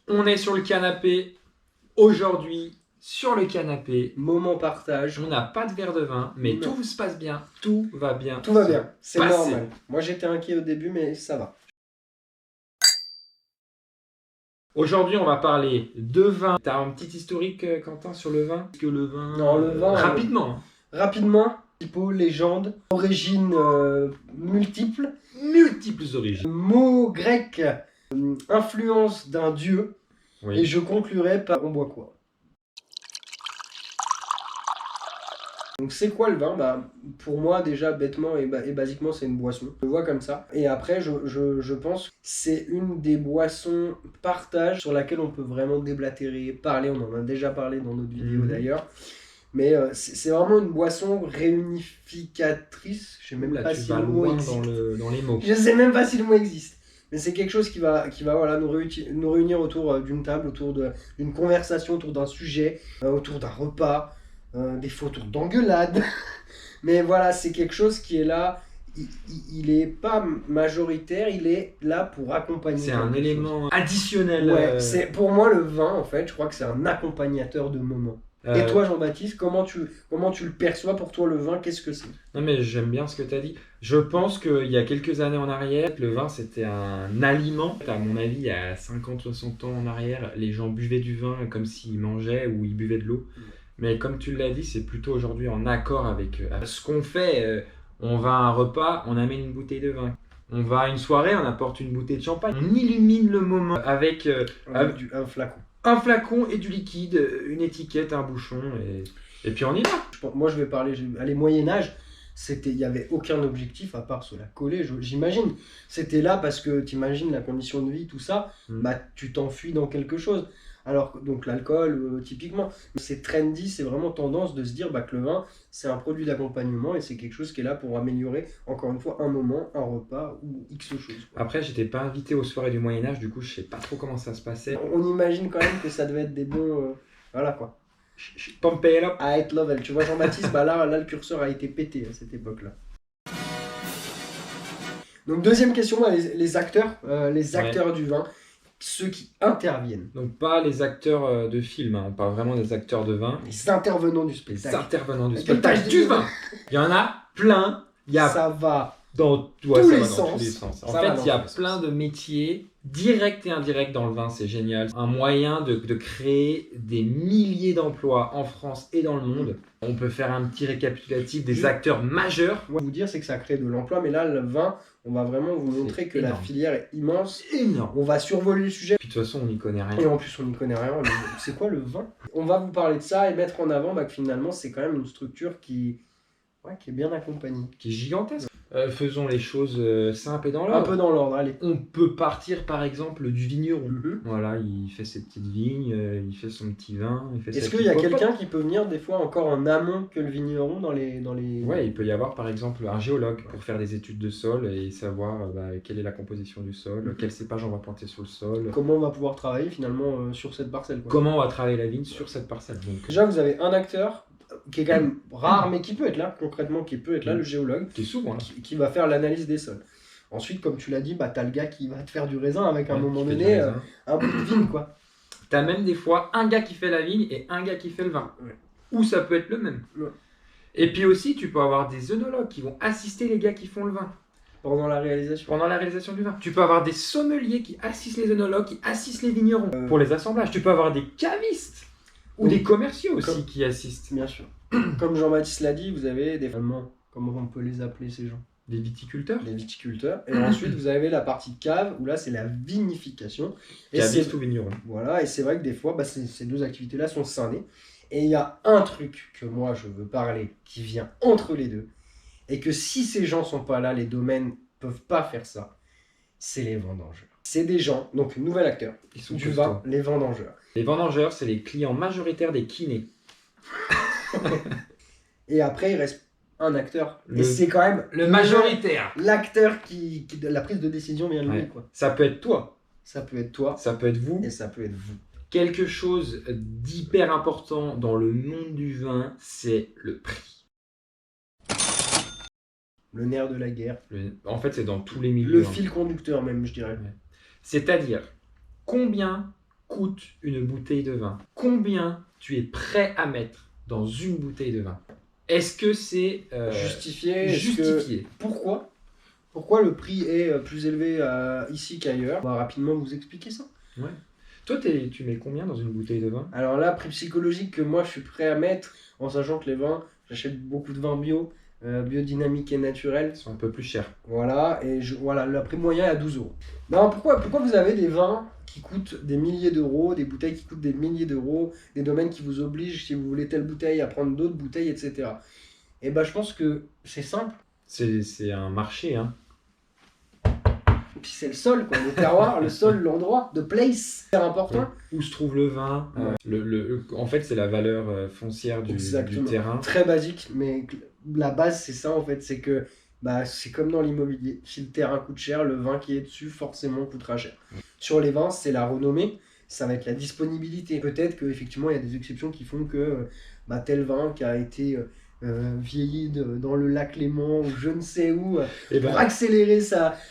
On est sur le canapé. Aujourd'hui, sur le canapé, Moment partage. on n'a pas de verre de vin, mais Non. tout se passe bien. Tout va bien. Tout va bien, c'est passer. normal. Moi j'étais inquiet au début, mais ça va. Aujourd'hui, on va parler de vin. T'as un petit historique, Quentin, sur le vin? Parce que le vin... Non, le vin, rapidement. Rapidement, typo, légende, origine multiple, Multiples origines. mot grec, influence d'un dieu, Oui. et je conclurai par on boit quoi. Donc c'est quoi le vin? Pour moi déjà bêtement et basiquement c'est une boisson. Je le vois comme ça. Et après je pense que c'est une des boissons partage sur laquelle on peut vraiment déblatérer, parler. On en a déjà parlé dans notre vidéo d'ailleurs. Mais c'est vraiment une boisson réunificatrice. Je sais même Là, pas tu si vas le mot loin existe. dans les mots. Je sais même pas si le mot existe. Mais c'est quelque chose qui va voilà, nous réunir autour d'une table, autour d'une conversation, autour d'un sujet, autour d'un repas, des fois autour d'engueulades. Mais voilà, c'est quelque chose qui est là. Il est pas majoritaire, il est là pour accompagner. C'est un quelque élément additionnel. chose. Ouais, c'est pour moi le vin en fait, je crois que c'est un accompagnateur de moments. Et toi Jean-Baptiste, comment tu le perçois pour toi le vin? Qu'est-ce que c'est? Non mais j'aime bien ce que tu as dit. Je pense qu'il y a quelques années en arrière, le vin c'était un aliment. À mon avis, il y a 50-60 ans en arrière, les gens buvaient du vin comme s'ils mangeaient ou ils buvaient de l'eau. Mais comme tu l'as dit, c'est plutôt aujourd'hui en accord avec ce qu'on fait. On va à un repas, on amène une bouteille de vin. On va à une soirée, on apporte une bouteille de champagne. On illumine le moment avec Un flacon. un flacon et du liquide, une étiquette, un bouchon et puis on y va. Moi je vais parler, allez, Moyen-Âge, il n'y avait aucun objectif à part se la coller, j'imagine. C'était là parce que t'imagines la condition de vie, tout ça, tu t'enfuis dans quelque chose. Alors, donc l'alcool, typiquement, c'est trendy, c'est vraiment tendance de se dire que le vin, c'est un produit d'accompagnement et c'est quelque chose qui est là pour améliorer, encore une fois, un moment, un repas ou X choses. Quoi. Après, j'étais pas invité aux soirées du Moyen-Âge, du coup, je sais pas trop comment ça se passait. On imagine quand même que ça devait être des bons... voilà quoi. Pompey up. À être level. Tu vois Jean-Baptiste, là le curseur a été pété à cette époque-là. Donc deuxième question, les acteurs, du vin, ceux qui interviennent. Donc pas les acteurs de film, on parle vraiment des acteurs de vin. Les intervenants du Les spectacle. intervenants du Le spectacle spectacle du du vin. Il y en a plein. Il y a Ça va. dans tous les sens. En Ça fait, va dans il y a tous les plein sens. de métiers, directs et indirects dans le vin, c'est génial. Un moyen de créer des milliers d'emplois en France et dans le monde. On peut faire un petit récapitulatif des acteurs majeurs. Vous dire, c'est que ça crée de l'emploi, mais là, le vin, on va vraiment vous montrer que la énorme. filière est immense. Énorme. On va survoler le sujet. Puis de toute façon, on n'y connaît rien. Et en plus, on n'y connaît rien. Mais c'est quoi le vin? On va vous parler de ça et mettre en avant que finalement, c'est quand même une structure qui est bien accompagnée. Qui est gigantesque. Faisons les choses simples et dans Un l'ordre. peu dans l'ordre, allez. On peut partir par exemple du vigneron. Mhm. Voilà, il fait ses petites vignes, il fait son petit vin. Est-ce qu'il y a quelqu'un qui peut venir des fois encore en amont que le vigneron dans les... Ouais, il peut y avoir par exemple un géologue pour faire des études de sol et savoir quelle est la composition du sol, quel cépage on va planter sur le sol. Comment on va pouvoir travailler finalement sur cette parcelle, quoi. Comment on va travailler la vigne sur cette parcelle. Donc, Déjà, vous avez un acteur qui est quand même rare, mais qui peut être là, concrètement, le géologue, qui est souvent là. qui va faire l'analyse des sols. Ensuite, comme tu l'as dit, t'as le gars qui va te faire du raisin avec à un moment qui fait du donné raisin. un bout de vigne, quoi. T'as même des fois un gars qui fait la vigne et un gars qui fait le vin. Ouais. Ou ça peut être le même. Ouais. Et puis aussi, tu peux avoir des œnologues qui vont assister les gars qui font le vin. Pendant la réalisation. Pendant la réalisation du vin. Tu peux avoir des sommeliers qui assistent les œnologues, qui assistent les vignerons pour les assemblages. Tu peux avoir des cavistes ou des commerciaux aussi qui assistent. Bien sûr. Comme Jean-Baptiste l'a dit, vous avez des... Comment on peut les appeler ces gens? Des viticulteurs. Des viticulteurs. Et ensuite, vous avez la partie cave, où là, c'est la vinification. Et Cavistes ou vignerons. Voilà, et c'est vrai que des fois, ces deux activités-là sont scindées. Et il y a un truc que moi, je veux parler, qui vient entre les deux. Et que si ces gens sont pas là, les domaines peuvent pas faire ça. C'est les vendangeurs. C'est des gens, donc nouvel acteur, Ils sont du costauds. vin, les vendangeurs. Les vendangeurs, c'est les clients majoritaires des kinés. Et après, il reste un acteur. Et Le- c'est quand même Le majoritaire. l'acteur qui la prise de décision vient de lui, Ouais. quoi. Ça peut être toi, Ça peut être toi, ça peut être vous. et ça peut être vous. Quelque chose d'hyper important dans le monde du vin, c'est le prix. Le nerf de la guerre. En fait, c'est dans tous les milieux. Le fil conducteur même, je dirais. C'est-à-dire, combien coûte une bouteille de vin? Combien tu es prêt à mettre dans une bouteille de vin? Est-ce que c'est justifié? justifié? Pourquoi? Pourquoi le prix est plus élevé ici qu'ailleurs? On va rapidement vous expliquer ça. Ouais. Toi, tu mets combien dans une bouteille de vin? Alors là, prix psychologique que moi je suis prêt à mettre, en sachant que les vins, j'achète beaucoup de vins bio, biodynamiques et naturels. Ils sont un peu plus chers. Voilà, et voilà, le prix moyen est à 12 euros. Non, pourquoi vous avez des vins qui coûtent des milliers d'euros, des bouteilles qui coûtent des milliers d'euros, des domaines qui vous obligent, si vous voulez telle bouteille, à prendre d'autres bouteilles, etc. Et ben je pense que c'est simple. C'est un marché, hein. Et puis c'est le sol, quoi, le terroir, le sol, l'endroit, the place, c'est important. Où se trouve le vin? En fait, c'est la valeur foncière du terrain. Très basique, mais la base c'est ça en fait, c'est que c'est comme dans l'immobilier. Si le terrain coûte cher, le vin qui est dessus forcément coûtera cher. Sur les vins, c'est la renommée, ça va être la disponibilité. Peut-être qu'effectivement il y a des exceptions qui font que tel vin qui a été vieilli dans le lac Léman ou je ne sais où, pour accélérer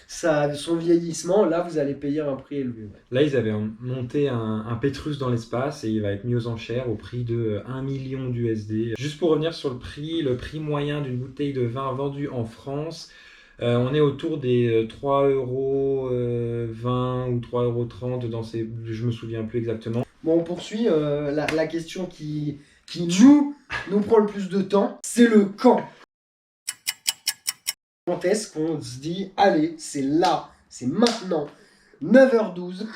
son vieillissement, là vous allez payer un prix élevé. Là, ils avaient monté un Pétrus dans l'espace et il va être mis aux enchères au prix de 1 million d'USD. Juste pour revenir sur le prix moyen d'une bouteille de vin vendue en France, on est autour des 3,20 € ou 3,30 € dans ces... Je me souviens plus exactement. Bon, on poursuit. La question qui nous prend le plus de temps, c'est le quand. Quand est-ce qu'on se dit, allez, c'est là, c'est maintenant, 9h12,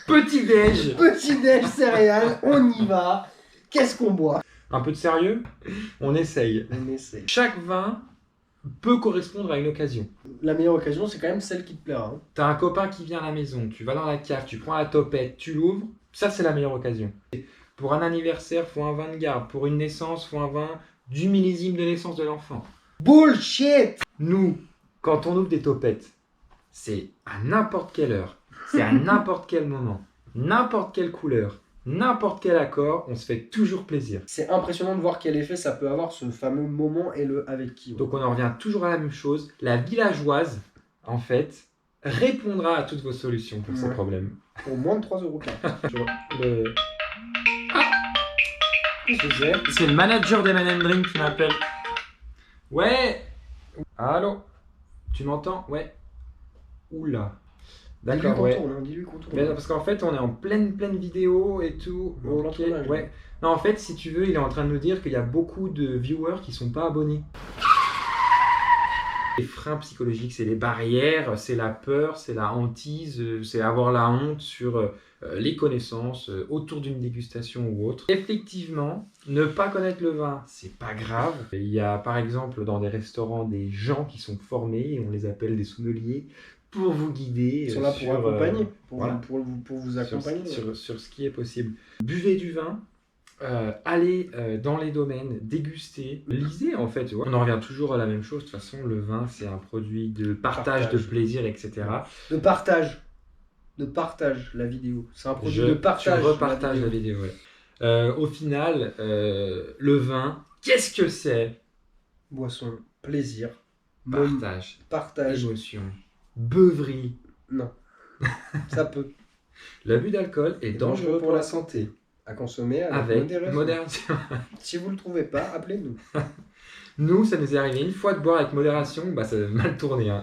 petit déj céréales, on y va, qu'est-ce qu'on boit? Un peu de sérieux? On essaye. Chaque vin peut correspondre à une occasion. La meilleure occasion, c'est quand même celle qui te plaira. Hein. T'as un copain qui vient à la maison, tu vas dans la cave, tu prends la topette, tu l'ouvres, ça c'est la meilleure occasion. Pour un anniversaire, faut un vin de garde. Pour une naissance, faut un vin du millésime de naissance de l'enfant. Bullshit! Nous, quand on ouvre des topettes, c'est à n'importe quelle heure, c'est à n'importe quel moment, n'importe quelle couleur, n'importe quel accord, on se fait toujours plaisir. C'est impressionnant de voir quel effet ça peut avoir, ce fameux moment et le avec qui. Ouais. Donc on en revient toujours à la même chose. La villageoise, en fait, répondra à toutes vos solutions pour ces problèmes. Pour moins de 3,40 €. C'est le manager d'M&M Drink qui m'appelle. Ouais. Allô? Tu m'entends? Ouais. Oula. D'accord, ouais. Dis-lui qu'on tourne. Mais parce qu'en fait, on est en pleine vidéo et tout. Ok. Ouais. Non, en fait, si tu veux, il est en train de nous dire qu'il y a beaucoup de viewers qui sont pas abonnés. Les freins psychologiques, c'est les barrières, c'est la peur, c'est la hantise, c'est avoir la honte sur les connaissances autour d'une dégustation ou autre. Effectivement, ne pas connaître le vin, c'est pas grave. Il y a par exemple dans des restaurants des gens qui sont formés, on les appelle des sommeliers, pour vous guider. Ils sont là pour accompagner, pour vous accompagner. Sur ce qui est possible. Buvez du vin. Allez dans les domaines, dégustez, lisez en fait. On en revient toujours à la même chose. De toute façon, le vin, c'est un produit de partage, de plaisir, etc. De partage la vidéo. C'est un produit de partage. Tu repartages la vidéo. Ouais. Au final, le vin, qu'est-ce que c'est? Boisson, plaisir, partage, émotion, beuverie. Non, ça peut. L'abus d'alcool est dangereux pour la santé. À consommer avec modération. Si vous ne le trouvez pas, appelez-nous. Nous, ça nous est arrivé une fois de boire avec modération, ça a mal tourné. Hein.